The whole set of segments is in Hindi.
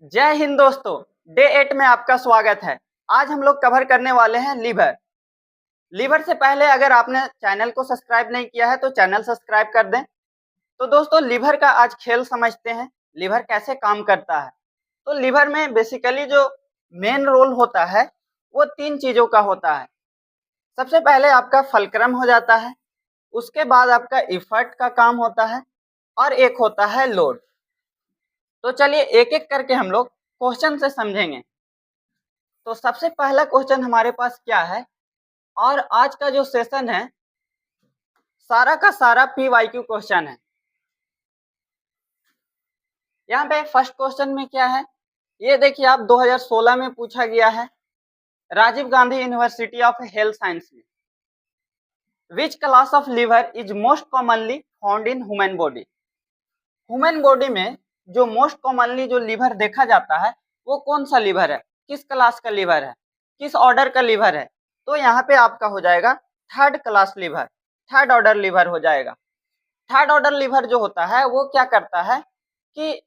जय हिंद दोस्तों। डे 8 में आपका स्वागत है। आज हम लोग कवर करने वाले हैं लीवर। लीवर से पहले अगर आपने चैनल को सब्सक्राइब नहीं किया है तो चैनल सब्सक्राइब कर दें। तो दोस्तों लीवर का आज खेल समझते हैं, लीवर कैसे काम करता है। तो लीवर में बेसिकली जो मेन रोल होता है वो 3 चीजों का होता है। सबसे पहले आपका फलक्रम हो जाता है, उसके बाद आपका इफर्ट का काम होता है और एक होता है लोड। तो चलिए एक एक करके हम लोग क्वेश्चन से समझेंगे। तो सबसे पहला क्वेश्चन हमारे पास क्या है, और आज का जो सेशन है सारा का सारा PYQ क्वेश्चन है। यहाँ पे फर्स्ट क्वेश्चन में क्या है, ये देखिए आप 2016 में पूछा गया है Rajiv Gandhi university of health science में। Which class of lever is most commonly found in human body. Human body में जो मोस्ट कॉमनली जो लीवर देखा जाता है वो कौन सा लीवर है, किस क्लास का लीवर है, किस ऑर्डर का लीवर है। तो यहाँ पे आपका हो जाएगा third class liver, third order lever हो जाएगा। थर्ड ऑर्डर लीवर जो होता है वो क्या करता है कि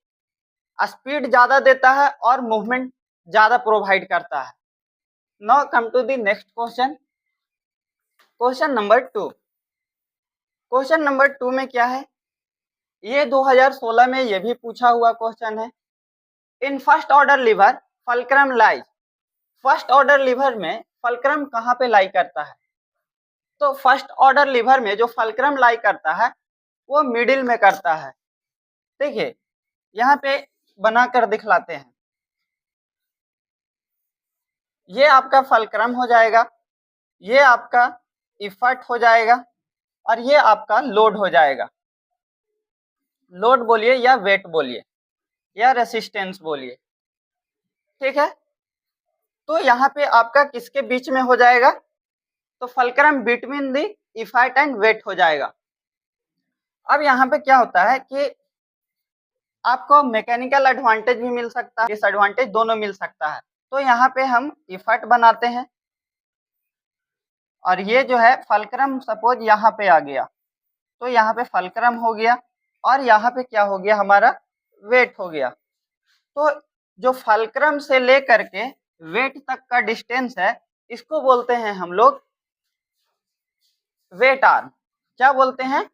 स्पीड ज्यादा देता है और मूवमेंट ज्यादा प्रोवाइड करता है। Now come to the next question, question number 2। Question number 2 में क्या है, ये 2016 में ये भी पूछा हुआ क्वेश्चन है। In first order liver fulcrum lies. First order lever में फलक्रम कहाँ पे लाई करता है। तो फर्स्ट ऑर्डर लीवर में जो फलक्रम लाई करता है वो मिडिल में करता है। देखिए यहाँ पे बनाकर दिखलाते हैं, ये आपका फलक्रम हो जाएगा, ये आपका इफर्ट हो जाएगा और ये आपका लोड हो जाएगा। लोड बोलिए या वेट बोलिए या रेसिस्टेंस बोलिए, ठीक है। तो यहाँ पे आपका किसके बीच में हो जाएगा, तो fulcrum between the effort and weight हो जाएगा। अब यहाँ पे क्या होता है कि आपको मैकेनिकल एडवांटेज भी मिल सकता है, डिसएडवांटेज दोनों मिल सकता है। तो यहाँ पे हम इफर्ट बनाते हैं और ये जो है फलक्रम सपोज यहाँ पे आ गया, तो यहाँ पे फलक्रम हो गया और यहाँ पे क्या हो गया, हमारा वेट हो गया। तो जो फलक्रम से लेकर के वेट तक का डिस्टेंस है इसको बोलते हैं हम लोग वेट आर्म। क्या बोलते हैं,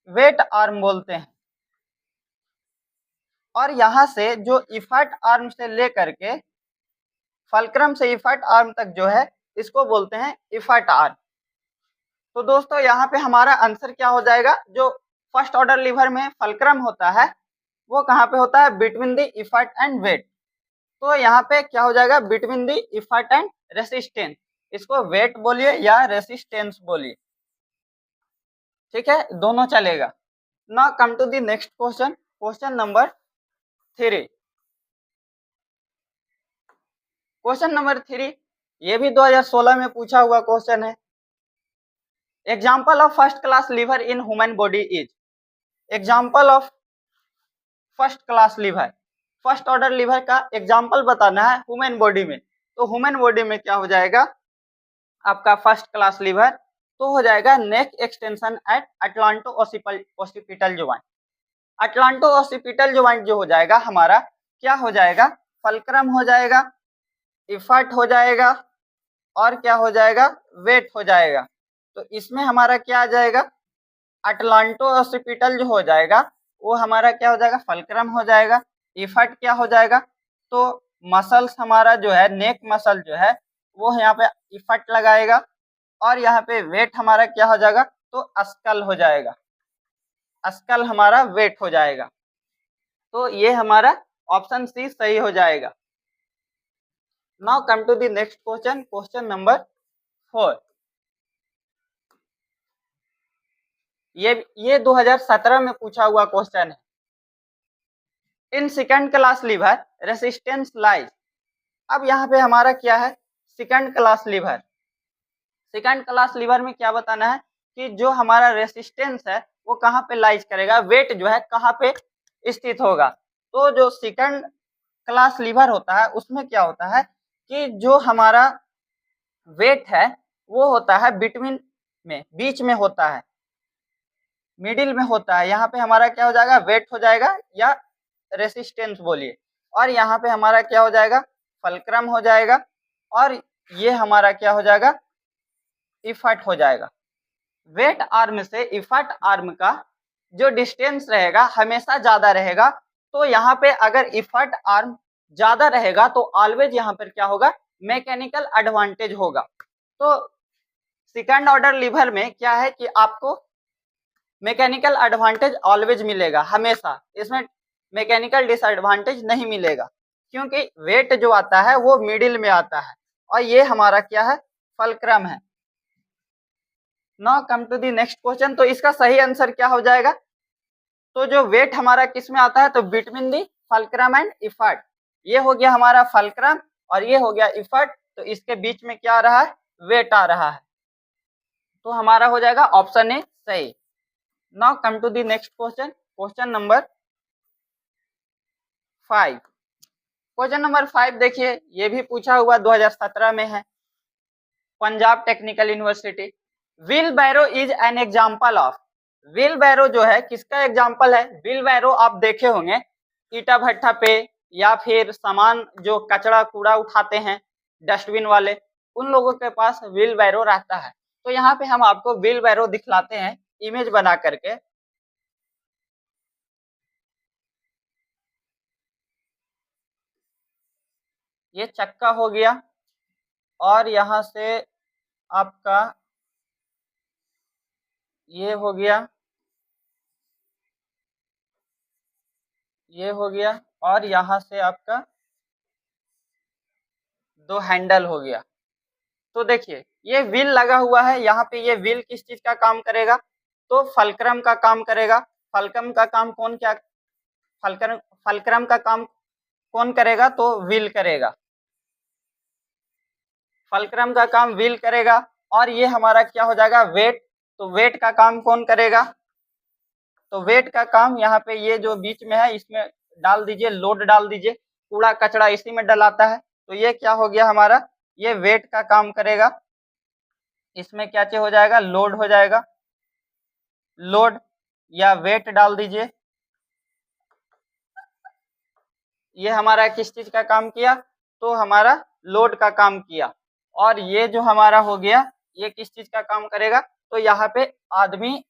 वेट आर्म बोलते हैं। और यहाँ से जो इफर्ट आर्म से लेकर के फलक्रम से इफर्ट आर्म तक जो है इसको बोलते हैं इफर्ट आर्म। तो दोस्तों यहाँ पे हमारा आंसर क्या हो जाएगा, जो फर्स्ट ऑर्डर लीवर में फलक्रम होता है वो कहाँ पे होता है, between the effort and weight. तो यहाँ पे क्या हो जाएगा, between the effort and resistance. इसको वेट बोलिए या रेसिस्टेंस बोलिए, ठीक है, दोनों चलेगा। Now come to the next question, question number 3। Question number 3 ये भी 2016 में पूछा हुआ क्वेश्चन है। Example of first class lever in human body is. Example of first class liver, first order lever का एग्जाम्पल बताना है ह्यूमन बॉडी में। तो ह्यूमन बॉडी में क्या हो जाएगा आपका फर्स्ट क्लास लीवर, तो हो जाएगा neck extension at atlanto occipital joint. Atlanto occipital joint जो हो जाएगा हमारा क्या हो जाएगा, फलक्रम हो जाएगा, इफर्ट हो जाएगा और क्या हो जाएगा, वेट हो जाएगा। तो इसमें हमारा क्या आ जाएगा, अटलांटो ऑसिपिटल जो हो जाएगा वो हमारा क्या हो जाएगा, फलक्रम हो जाएगा। इफर्ट क्या हो जाएगा, तो मसल्स हमारा जो है नेक मसल जो है वो यहाँ पे इफर्ट लगाएगा और यहाँ पे वेट हमारा क्या हो जाएगा, तो स्कल हो जाएगा, स्कल हमारा वेट हो जाएगा। तो ये हमारा ऑप्शन सी सही हो जाएगा। Now come to the next question, question number 4। ये 2017 में पूछा हुआ क्वेश्चन है। In second class lever resistance lies. अब यहाँ पे हमारा क्या है, second class lever. Second class lever में क्या बताना है कि जो हमारा रेसिस्टेंस है वो कहाँ पे लाइज करेगा, वेट जो है कहाँ पे स्थित होगा। तो जो सेकंड क्लास लीवर होता है उसमें क्या होता है कि जो हमारा वेट है वो होता है बिटवीन में, बीच में होता है, मिडिल में होता है। यहाँ पे हमारा क्या हो जाएगा, वेट हो जाएगा या रेसिस्टेंस बोलिए। और यहाँ पे हमारा क्या हो जाएगा, फल्क्रम हो जाएगा, और ये हमारा क्या हो जाएगा, इफर्ट हो जाएगा। वेट आर्म से इफर्ट आर्म का जो डिस्टेंस रहेगा हमेशा ज्यादा रहेगा, तो यहाँ पे अगर इफर्ट आर्म ज्यादा रहेगा तो ऑलवेज यहाँ पर क्या होगा, मैकेनिकल एडवांटेज होगा। तो सेकंड ऑर्डर लीवर में क्या है कि आपको मैकेनिकल एडवांटेज ऑलवेज मिलेगा, हमेशा इसमें मैकेनिकल डिसएडवांटेज नहीं मिलेगा, क्योंकि वेट जो आता है वो मिडिल में आता है, और ये हमारा क्या है, फल्क्रम है। Now come to the next question. तो इसका सही आंसर क्या हो जाएगा, तो जो वेट हमारा किस में आता है, तो between the fulcrum and effort, ये हो गया हमारा फल्क्रम और ये हो गया इफर्ट, तो इसके बीच में क्या आ रहा है, वेट आ रहा है, तो हमारा हो जाएगा ऑप्शन ए सही। Now come to the next question, question number 5। Question number 5 देखिए, ये भी पूछा हुआ 2017 में है, Punjab technical university. Wheelbarrow is an example of, wheelbarrow जो है किसका एग्जाम्पल है, व्हील बैरो आप देखे होंगे ईटा भट्टा पे, या फिर सामान जो कचरा कूड़ा उठाते हैं डस्टबिन वाले, उन लोगों के पास व्हील बैरो रहता है। तो यहाँ पे हम आपको व्हील बैरो दिखलाते हैं इमेज बना करके। ये चक्का हो गया, और यहाँ से आपका ये हो गया, ये हो गया, और यहाँ से आपका 2 हैंडल हो गया। तो देखिए ये व्हील लगा हुआ है यहाँ पे, ये व्हील किस चीज का काम करेगा, तो फल्क्रम का काम करेगा। फल्क्रम का काम कौन क्या, फल्क्रम का काम कौन करेगा, तो व्हील करेगा, फल्क्रम का काम व्हील करेगा। और ये हमारा क्या हो जाएगा, वेट, तो वेट का काम कौन करेगा, तो वेट का काम यहाँ पे ये जो बीच में है इसमें डाल दीजिए, लोड डाल दीजिए, कूड़ा कचरा इसी में डलाता है, तो ये क्या हो गया हमारा, ये वेट का काम करेगा। इसमें क्या चीज हो जाएगा, लोड हो जाएगा, लोड या वेट डाल दीजिए। ये हमारा किस चीज का काम किया, तो हमारा लोड का काम किया। और ये जो हमारा हो गया, ये किस चीज का काम करेगा, तो यहाँ पे आदमी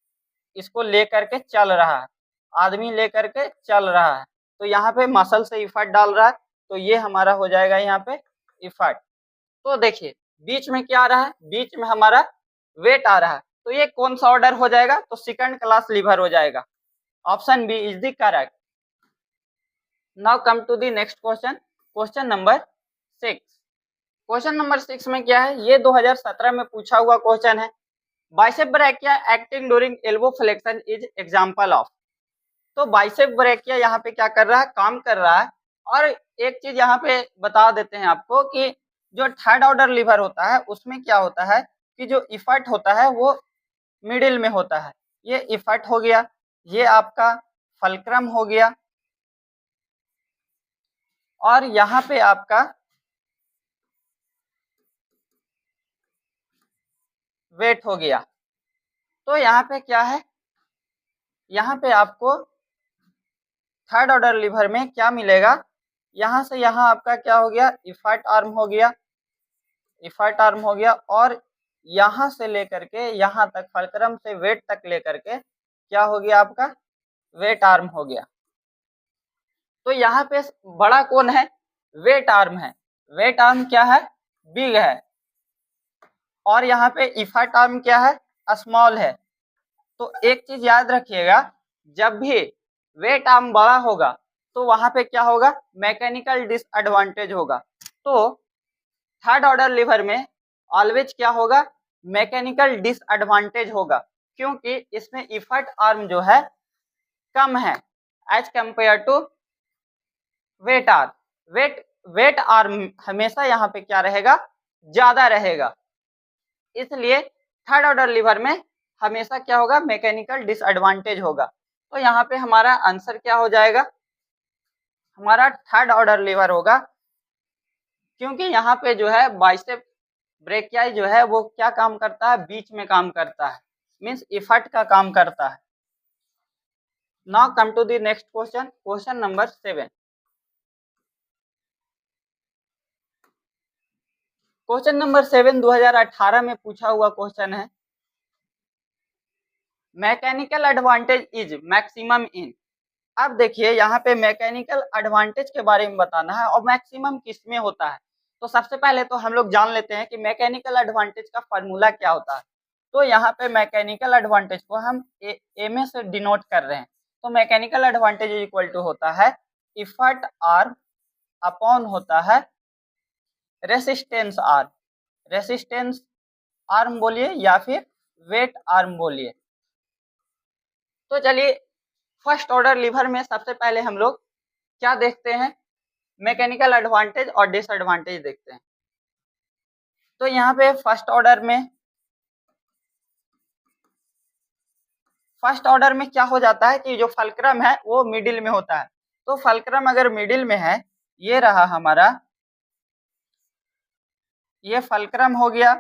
इसको लेकर के चल रहा है, आदमी लेकर के चल रहा है, तो यहाँ पे मसल से इफर्ट डाल रहा है, तो ये हमारा हो जाएगा यहाँ पे इफर्ट। तो देखिए बीच में क्या आ रहा है, बीच में हमारा वेट आ रहा है, तो ये कौन सा ऑर्डर हो जाएगा, तो सेकंड क्लास लीवर हो जाएगा। Option B is the correct. Now come to the next question, question number 6। Question number 6 में क्या है, ये 2017 में पूछा हुआ क्वेश्चन है। Bicep brachii acting during elbow flexion is example of. तो बाइसेप ब्रैकिया यहाँ पे क्या कर रहा है, काम कर रहा है। और एक चीज यहाँ पे बता देते हैं आपको कि जो थर्ड ऑर्डर लीवर होता है उसमें क्या होता है कि जो इफर्ट होता है वो मिडिल में होता है। ये इफर्ट हो गया, ये आपका फल्क्रम हो गया, और यहाँ पे आपका वेट हो गया। तो यहाँ पे क्या है, यहाँ पे आपको थर्ड ऑर्डर लीवर में क्या मिलेगा, यहाँ से यहाँ आपका क्या हो गया, इफर्ट आर्म हो गया, इफर्ट आर्म हो गया, और यहाँ से लेकर के यहाँ तक फल्क्रम से वेट तक लेकर के क्या हो गया आपका, वेट आर्म हो गया। तो यहाँ पे बड़ा कौन है, वेट आर्म है, वेट आर्म क्या है, बिग है, और यहाँ पे इफर्ट आर्म क्या है, स्मॉल है। तो एक चीज याद रखिएगा, जब भी वेट आर्म बड़ा होगा तो वहां पे क्या होगा, मैकेनिकल डिसएडवांटेज होगा। तो थर्ड ऑर्डर लीवर में ऑलवेज क्या होगा, मैकेनिकल डिसएडवांटेज होगा, क्योंकि इसमें इफर्ट आर्म जो है कम है as compare to weight arm. Weight arm हमेशा यहाँ पे क्या रहेगा, ज्यादा रहेगा, इसलिए थर्ड ऑर्डर लीवर में हमेशा क्या होगा, मैकेनिकल डिसएडवांटेज होगा। तो यहाँ पे हमारा आंसर क्या हो जाएगा, हमारा थर्ड ऑर्डर लीवर होगा, क्योंकि यहाँ पे जो है बाइसेप ब्रेकियाई जो है वो क्या काम करता है, बीच में काम करता है, मीन्स इफर्ट का काम करता है। Now come to the next question, question number 7। Question number 7 2018 में पूछा हुआ क्वेश्चन है, mechanical advantage is maximum in. अब देखिए यहाँ पे मैकेनिकल एडवांटेज के बारे में बताना है और मैक्सिमम किस में होता है। तो सबसे पहले तो हम लोग जान लेते हैं कि मैकेनिकल एडवांटेज का फार्मूला क्या होता है। तो यहाँ पे मैकेनिकल एडवांटेज को हम एम से डिनोट कर रहे हैं। तो मैकेनिकल एडवांटेज इक्वल टू होता है इफर्ट आर अपॉन होता है रेसिस्टेंस आर। रेसिस्टेंस आर्म बोलिए या फिर वेट आर्म बोलिए। तो चलिए फर्स्ट ऑर्डर लीवर में सबसे पहले हम लोग क्या देखते हैं, मैकेनिकल एडवांटेज और डिसएडवांटेज देखते हैं। तो यहाँ पे फर्स्ट ऑर्डर में क्या हो जाता है कि जो फल्क्रम है वो मिडिल में होता है। तो फल्क्रम अगर मिडिल में है, ये रहा हमारा, ये फल्क्रम हो गया,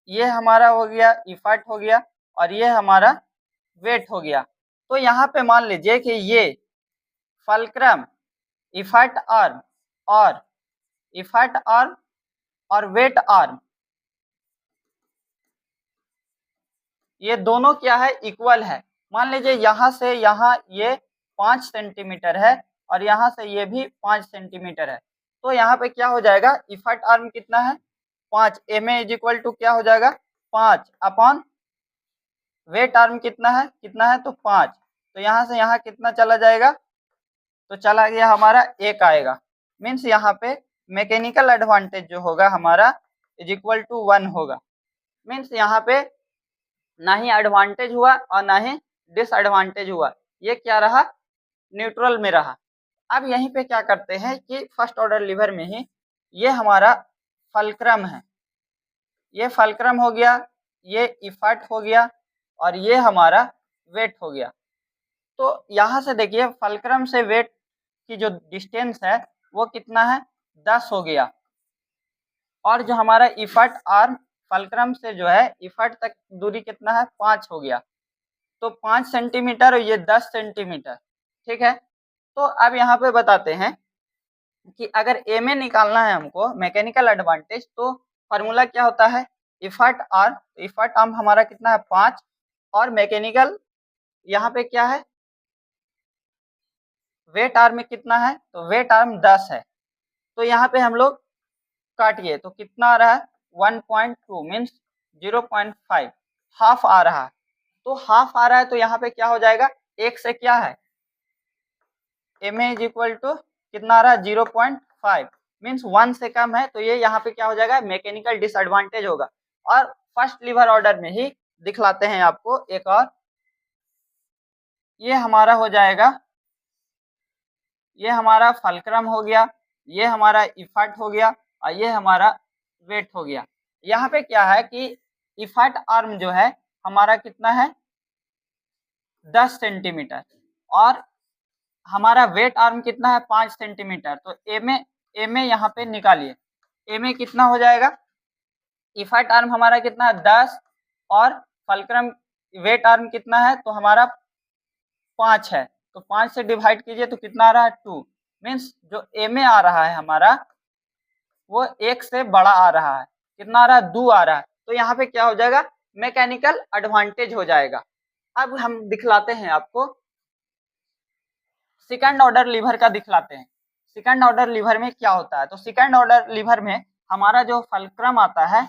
ये हमारा हो गया इफर्ट हो गया और ये हमारा वेट हो गया। तो यहाँ पे मान लीजिए कि ये फल्क्रम, इफर्ट आर्म और वेट आर्म, ये दोनों क्या है, इक्वल है। मान लीजिए यहाँ से यहाँ ये 5 सेंटीमीटर है और यहाँ से ये भी 5 सेंटीमीटर है। तो यहाँ पे क्या हो जाएगा, इफर्ट आर्म कितना है 5, एम इज इक्वल टू क्या हो जाएगा 5 अपॉन वेट आर्म कितना है तो 5। तो यहाँ से यहाँ कितना चला जाएगा, तो चला गया हमारा 1 आएगा। मीन्स यहाँ पे मैकेनिकल एडवांटेज जो होगा हमारा इज इक्वल टू 1 होगा। मीन्स यहाँ पे ना ही एडवांटेज हुआ और ना ही डिसएडवांटेज हुआ, ये क्या रहा, न्यूट्रल में रहा। अब यहीं पे क्या करते हैं कि फर्स्ट ऑर्डर लीवर में ही ये हमारा फल्क्रम है, ये फल्क्रम हो गया, ये इफर्ट हो गया और ये हमारा वेट हो गया। तो यहाँ से देखिए फल्क्रम से वेट की जो डिस्टेंस है वो कितना है 10 हो गया और जो हमारा इफर्ट आर्म फल्क्रम से जो है इफर्ट तक दूरी कितना है 5 हो गया। तो 5 सेंटीमीटर और ये 10 सेंटीमीटर, ठीक है। तो अब यहाँ पे बताते हैं कि अगर एम ए निकालना है हमको मैकेनिकल एडवांटेज, तो फार्मूला क्या होता है इफर्ट आर्म हमारा कितना है 5 और मैकेनिकल यहाँ पे क्या है वेट आर्म में कितना है, तो वेट आर्म 10 है। तो यहाँ पे हम लोग काटिए तो कितना आ रहा है 1.2 मीन्स 0.5, हाफ आ रहा है। तो हाफ आ रहा है तो यहाँ पे क्या हो जाएगा, एक से क्या है एम इज इक्वल टू कितना आ रहा है 0.5 मीन्स 1 से कम है। तो ये यहाँ पे क्या हो जाएगा, मैकेनिकल डिसएडवांटेज होगा। और फर्स्ट लीवर ऑर्डर में ही दिखलाते हैं आपको एक और, ये हमारा हो जाएगा, ये हमारा फल्क्रम हो गया, ये हमारा इफर्ट हो गया और ये हमारा वेट हो गया। यहाँ पे क्या है कि इफर्ट आर्म जो है हमारा कितना है 10 सेंटीमीटर और हमारा वेट आर्म कितना है 5 सेंटीमीटर। तो एम ए यहाँ पे निकालिए, एम ए कितना हो जाएगा, इफर्ट आर्म हमारा कितना है 10 और फल्क्रम वेट आर्म कितना है तो हमारा 5 है। तो 5 से डिवाइड कीजिए तो कितना आ रहा है 2 मीन्स जो एम ए आ रहा है हमारा वो 1 से बड़ा आ रहा है, कितना आ रहा है 2 आ रहा है। तो यहाँ पे क्या हो जाएगा, मैकेनिकल एडवांटेज हो जाएगा। अब हम दिखलाते हैं आपको सेकंड ऑर्डर लीवर का दिखलाते हैं। सेकंड ऑर्डर लीवर में क्या होता है, तो सेकंड ऑर्डर लीवर में हमारा जो फल्क्रम आता है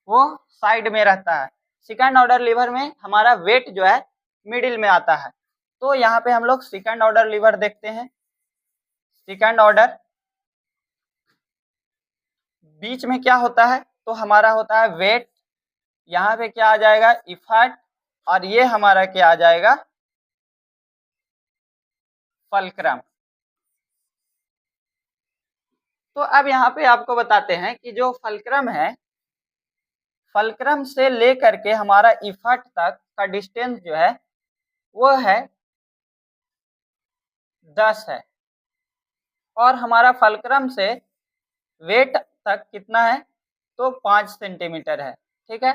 वो साइड में रहता है। सेकंड ऑर्डर लीवर में हमारा वेट जो है मिडिल में आता है। तो यहाँ पे हम लोग सेकंड ऑर्डर लीवर देखते हैं। सेकंड ऑर्डर बीच में क्या होता है, तो हमारा होता है वेट, यहाँ पे क्या आ जाएगा इफर्ट और ये हमारा क्या आ जाएगा फल्क्रम। तो अब यहाँ पे आपको बताते हैं कि जो फल्क्रम है, फल्क्रम से लेकर के हमारा इफर्ट तक का डिस्टेंस जो है वो है 10 है और हमारा फल्क्रम से वेट तक कितना है तो 5 सेंटीमीटर है, ठीक है।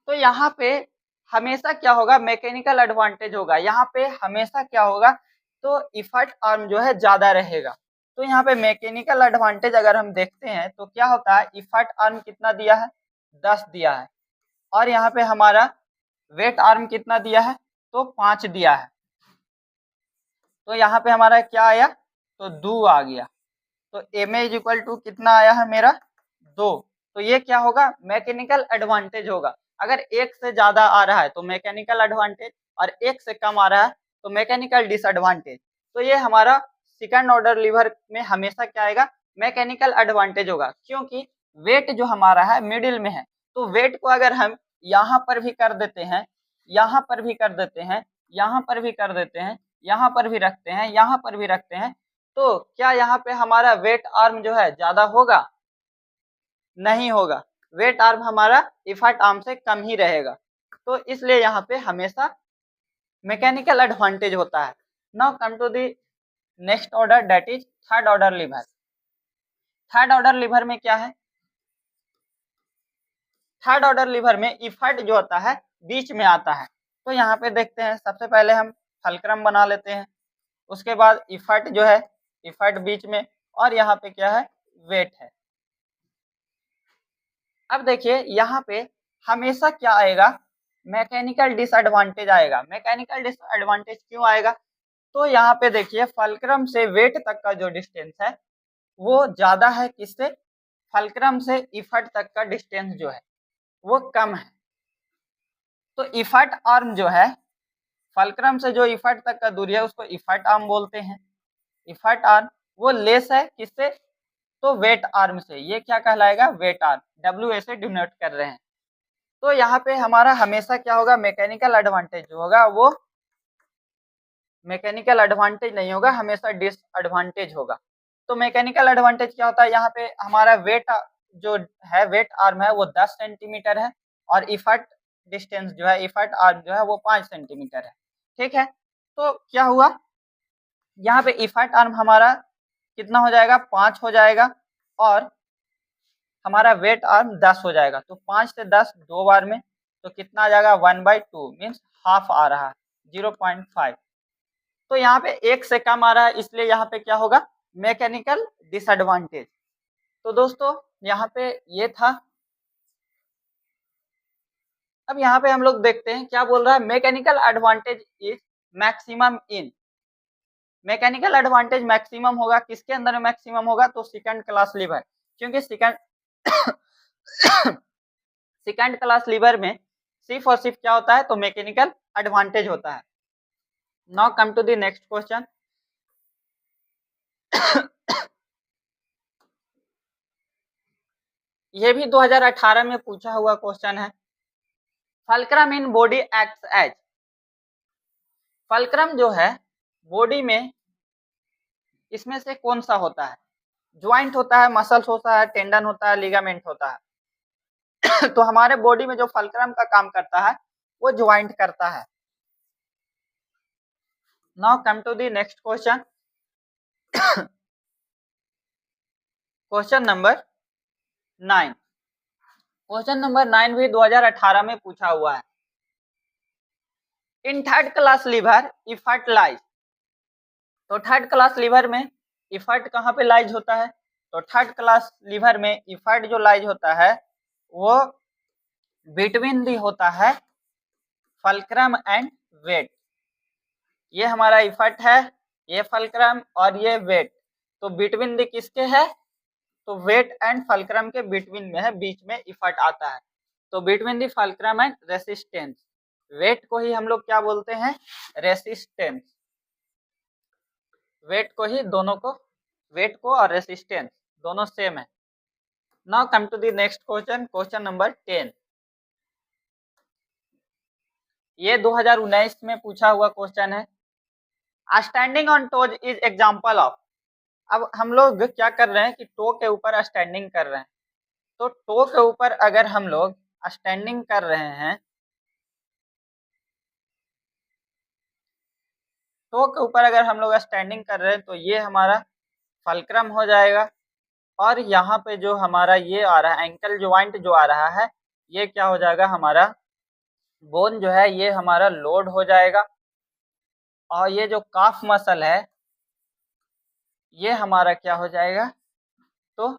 तो यहाँ पे हमेशा क्या होगा, मैकेनिकल एडवांटेज होगा। यहाँ पे हमेशा क्या होगा, तो इफर्ट आर्म जो है ज्यादा रहेगा। तो यहाँ पे मैकेनिकल एडवांटेज अगर हम देखते हैं तो क्या होता है, इफर्ट आर्म कितना दिया है, 10 दिया है, और यहाँ पे हमारा वेट आर्म कितना दिया है, तो 5 दिया है। तो यहाँ पे हमारा क्या आया, तो 2 आ गया। तो एम इज इक्वल टू कितना आया है मेरा, 2। तो ये क्या होगा, मैकेनिकल एडवांटेज होगा। अगर एक से ज्यादा आ रहा है तो मैकेनिकल एडवांटेज, और एक से कम आ रहा है तो मैकेनिकल डिसएडवांटेज। तो ये हमारा सेकंड ऑर्डर लीवर में हमेशा क्या आएगा, मैकेनिकल एडवांटेज होगा, क्योंकि वेट जो हमारा है मिडिल में है। तो वेट को अगर हम यहाँ पर भी कर देते हैं, यहाँ पर भी कर देते हैं, यहाँ पर भी कर देते हैं, यहाँ पर भी रखते हैं, यहाँ पर भी रखते हैं, तो क्या यहाँ पे हमारा वेट आर्म जो है ज्यादा होगा, नहीं होगा। वेट आर्म हमारा इफर्ट आर्म से कम ही रहेगा। तो इसलिए यहाँ पे हमेशा मैकेनिकल एडवांटेज होता है। Now come to the next order, that is third order lever. Third order lever में क्या है, थर्ड ऑर्डर लीवर में इफर्ट जो होता है बीच में आता है। तो यहाँ पे देखते हैं, सबसे पहले हम फलक्रम बना लेते हैं, उसके बाद इफर्ट जो है, इफर्ट बीच में, और यहाँ पे क्या है, वेट है। अब देखिए यहाँ पे हमेशा क्या आएगा, मैकेनिकल डिसएडवांटेज आएगा। मैकेनिकल डिसएडवांटेज क्यों आएगा, तो यहाँ पे देखिए फलक्रम से वेट तक का जो डिस्टेंस है वो ज्यादा है, किससे, फलक्रम से इफर्ट तक का डिस्टेंस जो है वो कम है। तो इफर्ट आर्म जो है, फलक्रम से जो इफर्ट तक का दूरी है उसको इफर्ट आर्म बोलते हैं। इफर्ट आर्म वो लेस है किससे, तो वेट आर्म से। ये क्या कहलाएगा, वेट आर्म, डब्ल्यू से डिनोट कर रहे हैं। तो यहाँ पे हमारा हमेशा क्या होगा, मैकेनिकल एडवांटेज जो होगा वो मैकेनिकल एडवांटेज नहीं होगा, हमेशा डिसएडवांटेज होगा। तो मैकेनिकल एडवांटेज क्या होता है, यहाँ पे हमारा वेट जो है, वेट आर्म है वो 10 सेंटीमीटर है, और इफर्ट डिस्टेंस जो है, इफर्ट आर्म जो है वो 5 सेंटीमीटर है। ठीक है, तो क्या हुआ, यहाँ पे इफर्ट आर्म हमारा कितना हो जाएगा, 5 हो जाएगा, और हमारा वेट आर्म 10 हो जाएगा। तो 5 से 10 दो बार में, तो कितना आ जाएगा, 1/2 मीन्स हाफ आ रहा है, 0.5। तो यहाँ पे एक से कम आ रहा है, इसलिए यहाँ पे क्या होगा, मैकेनिकल डिसएडवांटेज। तो दोस्तों यहाँ पे ये था। अब यहाँ पे हम लोग देखते हैं क्या बोल रहा है, mechanical advantage is maximum in. Mechanical advantage maximum होगा किसके अंदर में, मैक्सिमम होगा तो सेकंड क्लास लीवर, क्योंकि सेकंड सेकंड क्लास लीवर में सिर्फ और सिर्फ क्या होता है, तो मैकेनिकल एडवांटेज होता है। Now come to the next question. ये भी 2018 में पूछा हुआ क्वेश्चन है। Fulcrum in body acts as. Fulcrum जो है बॉडी में, इसमें से कौन सा होता है, ज्वाइंट होता है, मसल्स होता है, टेंडन होता है, लिगामेंट होता है। तो हमारे बॉडी में जो फलक्रम का काम करता है वो ज्वाइंट करता है। Now come to the next question. Question number 9। Question number 9 भी 2018 में पूछा हुआ है। In third class lever effort lies. तो थर्ड क्लास लीवर में इफर्ट कहाँ पे लाइज होता है, तो थर्ड क्लास लीवर में इफर्ट जो लाइज होता है वो बिटवीन दी होता है फलक्रम एंड वेट। ये हमारा इफर्ट है, ये फलक्रम और ये वेट, तो बिटवीन दी किसके है, तो वेट एंड फलक्रम के बिटवीन में है, बीच में इफर्ट आता है। तो between the fulcrum and resistance, weight को ही हम लोग क्या बोलते हैं, रेसिस्टेंस। वेट को ही, दोनों को, वेट को और रेसिस्टेंस दोनों सेम है। Now come to the next question, question number 10। ये 2019 में पूछा हुआ क्वेश्चन है। Standing on toes is example of. अब हम लोग क्या कर रहे हैं कि टो के ऊपर स्टैंडिंग कर रहे हैं। तो टो के ऊपर अगर हम लोग स्टैंडिंग कर रहे हैं, टो के ऊपर अगर हम लोग स्टैंडिंग कर रहे हैं, तो ये हमारा फलक्रम हो जाएगा, और यहाँ पे जो हमारा ये आ रहा है एंकल ज्वाइंट जो आ रहा है, ये क्या हो जाएगा, हमारा बोन जो है ये हमारा लोड हो जाएगा, और ये जो काफ मसल है ये हमारा क्या हो जाएगा, तो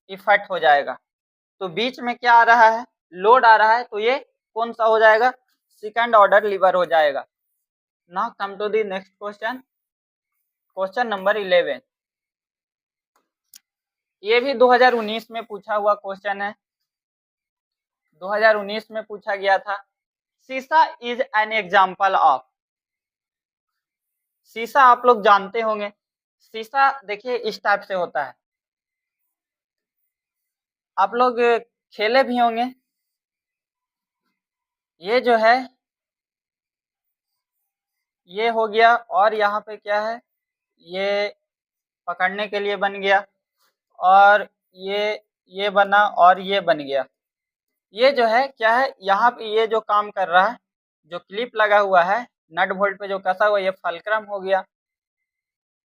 इफेक्ट हो जाएगा। तो बीच में क्या आ रहा है, लोड आ रहा है, तो ये कौन सा हो जाएगा, सेकंड ऑर्डर लीवर हो जाएगा। Now come to the next question, question number 11। ये भी 2019 में पूछा हुआ क्वेश्चन है, 2019 में पूछा गया था। शीशा इज एन एग्जाम्पल ऑफ, शीशा आप लोग जानते होंगे, शीशा देखिए इस टाइप से होता है, आप लोग खेले भी होंगे। ये जो है ये हो गया, और यहाँ पे क्या है, ये पकड़ने के लिए बन गया, और ये बना, और ये बन गया। ये जो है क्या है, यहाँ पे ये जो काम कर रहा है, जो क्लिप लगा हुआ है नट बोल्ट पे जो कसा हुआ, ये फलक्रम हो गया,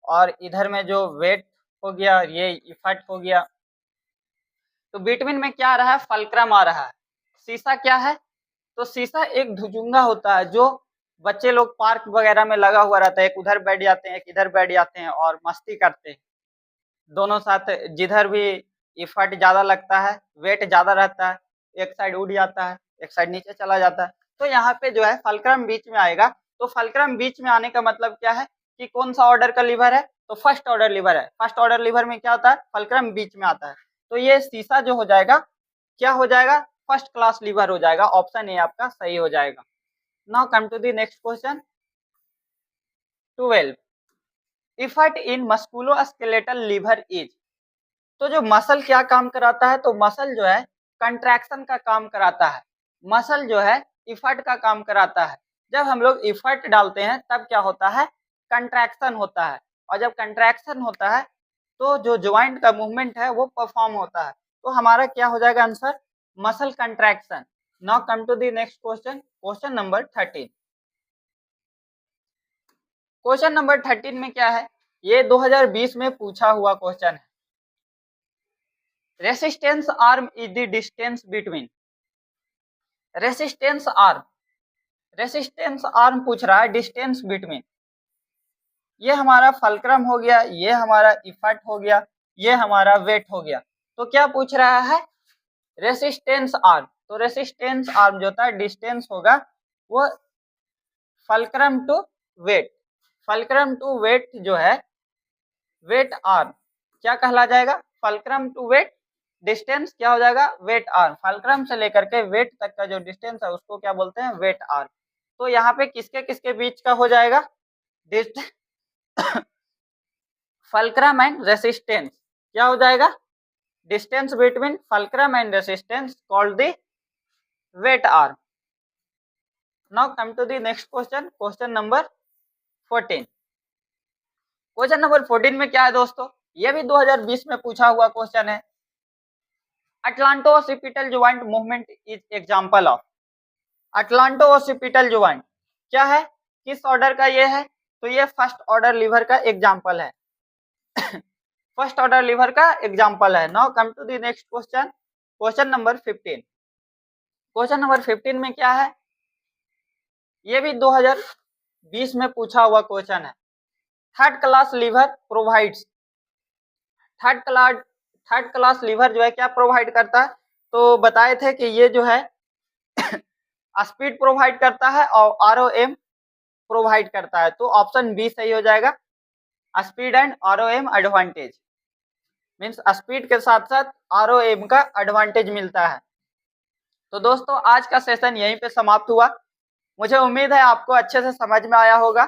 और इधर में जो वेट हो गया, ये इफेक्ट हो गया। तो बिटवीन में क्या आ रहा है, फलक्रम आ रहा है। शीशा क्या है, तो शीशा एक धुचुंगा होता है, जो बच्चे लोग पार्क वगैरह में लगा हुआ रहता है, एक उधर बैठ जाते हैं, एक इधर बैठ जाते हैं और मस्ती करते हैं दोनों साथ। जिधर भी इफर्ट ज्यादा लगता है, वेट ज्यादा रहता है, एक साइड उड़ जाता है, एक साइड नीचे चला जाता है। तो यहाँ पे जो है फलक्रम बीच में आएगा। तो फलक्रम बीच में आने का मतलब क्या है कि कौन सा ऑर्डर का लीवर है, तो फर्स्ट ऑर्डर लीवर है। फर्स्ट ऑर्डर लीवर में क्या होता है, फलक्रम बीच में आता है। तो ये शीशा जो हो जाएगा, क्या हो जाएगा, फर्स्ट क्लास लीवर हो जाएगा। ऑप्शन ए आपका सही हो जाएगा। Now come to the next question 12। Effect in musculoskeletal lever is, तो जो मसल क्या काम कराता है, तो मसल जो है कंट्रैक्शन का काम कराता है। मसल जो है इफर्ट का काम कराता है। जब हम लोग इफर्ट डालते हैं तब क्या होता है, कंट्रैक्शन होता है, और जब कंट्रैक्शन होता है तो जो ज्वाइंट का मूवमेंट है वो परफॉर्म होता है। तो हमारा क्या हो जाएगा answer, muscle contraction. Now come to the next question, question number 13। Question number 13 में क्या है, ये 2020 में पूछा हुआ क्वेश्चन है। Resistance arm is the distance between, resistance arm, resistance arm पूछ रहा है, डिस्टेंस बिटवीन। ये हमारा फलक्रम हो गया, ये हमारा इफेक्ट हो गया, ये हमारा वेट हो गया। तो क्या पूछ रहा है, रेसिस्टेंस आर्म। तो रेसिस्टेंस आर्म जो होता है, डिस्टेंस होगा वो fulcrum to weight, fulcrum to weight जो है, वेट आर्म क्या कहला जाएगा, फलक्रम टू वेट डिस्टेंस क्या हो जाएगा, वेट आर्म। फलक्रम से लेकर के वेट तक का जो डिस्टेंस है उसको क्या बोलते हैं, वेट आर्म। तो यहाँ पे किसके किसके बीच का हो जाएगा, फलक्रम एंड रेसिस्टेंस क्या हो जाएगा, distance between fulcrum and resistance called the weight arm. Now come to the next question, question number 14। Question number 14 में क्या है दोस्तों, ये भी 2020 में पूछा हुआ क्वेश्चन है। Atlanto occipital joint movement is example of, atlanto occipital joint क्या है, किस ऑर्डर का ये है, तो ये फर्स्ट ऑर्डर लीवर का एग्जांपल है। फर्स्ट ऑर्डर लीवर का एग्जांपल है। Now come to the next question, question number 15। Question number 15 में क्या है, ये भी 2020 में पूछा हुआ क्वेश्चन है। Third class liver provides, third class liver जो है क्या प्रोवाइड करता है, तो बताए थे कि ये जो है स्पीड प्रोवाइड करता है और आरओएम प्रोवाइड करता है। तो ऑप्शन बी सही हो जाएगा, speed and ROM advantage, means speed के साथ साथ आरओएम का एडवांटेज मिलता है। तो दोस्तों आज का सेशन यहीं पे समाप्त हुआ। मुझे उम्मीद है आपको अच्छे से समझ में आया होगा।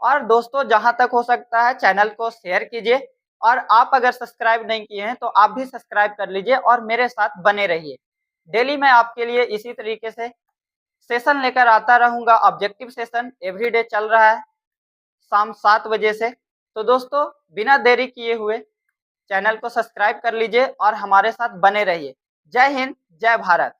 और दोस्तों जहां तक हो सकता है चैनल को शेयर कीजिए, और आप अगर सब्सक्राइब नहीं किए हैं तो आप भी सब्सक्राइब कर लीजिए और मेरे साथ बने रहिए। डेली मैं आपके लिए इसी तरीके से सेशन लेकर आता रहूंगा। ऑब्जेक्टिव सेशन एवरीडे चल रहा है शाम 7 बजे से। तो दोस्तों बिना देरी किए हुए चैनल को सब्सक्राइब कर लीजिए और हमारे साथ बने रहिए। जय हिंद, जय भारत।